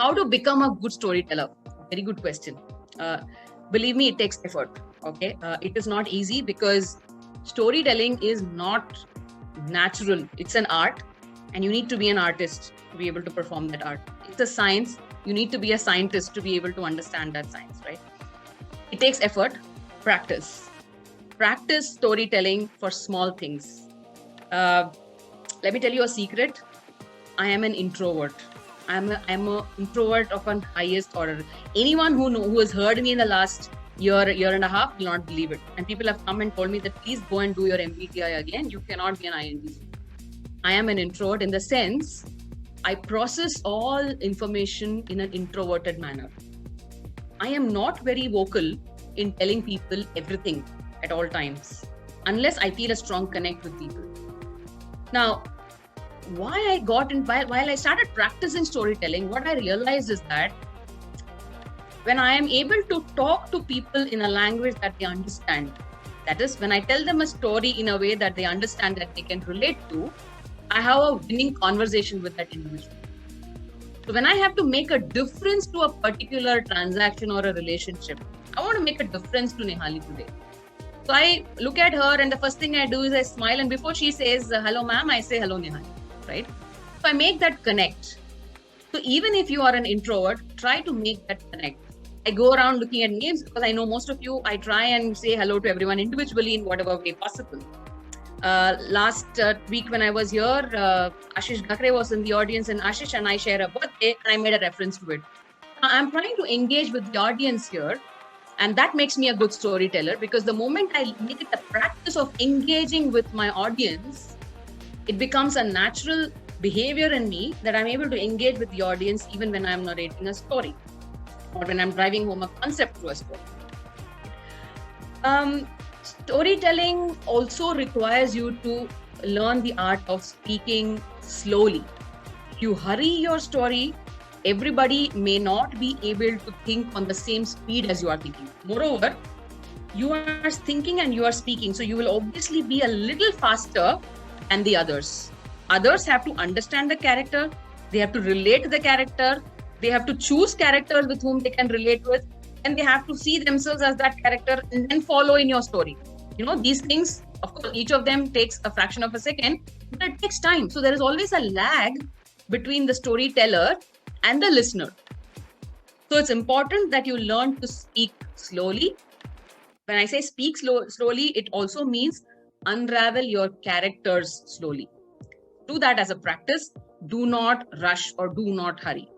how to become a good storyteller? Very good question. Believe me, it takes effort. Okay, it is not easy because storytelling is not natural. It's an art, and you need to be an artist to be able to perform that art. It's a science. You need to be a scientist to be able to understand that science, right? It takes effort, practice. Practice storytelling for small things. Let me tell you a secret. I am an introvert. I'm a introvert of an highest order. Anyone who has heard me in the last year and a half will not believe it. And people have come and told me that please go and do your MBTI again. You cannot be an INTJ. I am an introvert in the sense I process all information in an introverted manner. I am not very vocal in telling people everything at all times, unless I feel a strong connect with people. Now, while I started practicing storytelling, what I realized is that when I am able to talk to people in a language that they understand, that is, when I tell them a story in a way that they understand, that they can relate to, I have a winning conversation with that individual. So when I have to make a difference to a particular transaction or a relationship, I want to make a difference to Nihali today. So I look at her and the first thing I do is I smile, and before she says, hello ma'am, I say, hello Nihali, right? So I make that connect. So even if you are an introvert, try to make that connect. I go around looking at names because I know most of you. I try and say hello to everyone individually in whatever way possible. Last week when I was here, Ashish Gakre was in the audience, and Ashish and I share a birthday, and I made a reference to it. I'm trying to engage with the audience here, and that makes me a good storyteller, because the moment I make it a practice of engaging with my audience, it becomes a natural behavior in me that I'm able to engage with the audience even when I'm narrating a story or when I'm driving home a concept through a story. Storytelling also requires you to learn the art of speaking slowly. If you hurry your story, everybody may not be able to think on the same speed as you are thinking. Moreover, you are thinking and you are speaking, so you will obviously be a little faster than the others. Others have to understand the character, they have to relate to the character, they have to choose characters with whom they can relate with, and they have to see themselves as that character and then follow in your story. You know, these things, of course, each of them takes a fraction of a second, but it takes time. So there is always a lag between the storyteller and the listener. So it's important that you learn to speak slowly. When I say speak slowly, it also means unravel your characters slowly. Do that as a practice. Do not rush or do not hurry.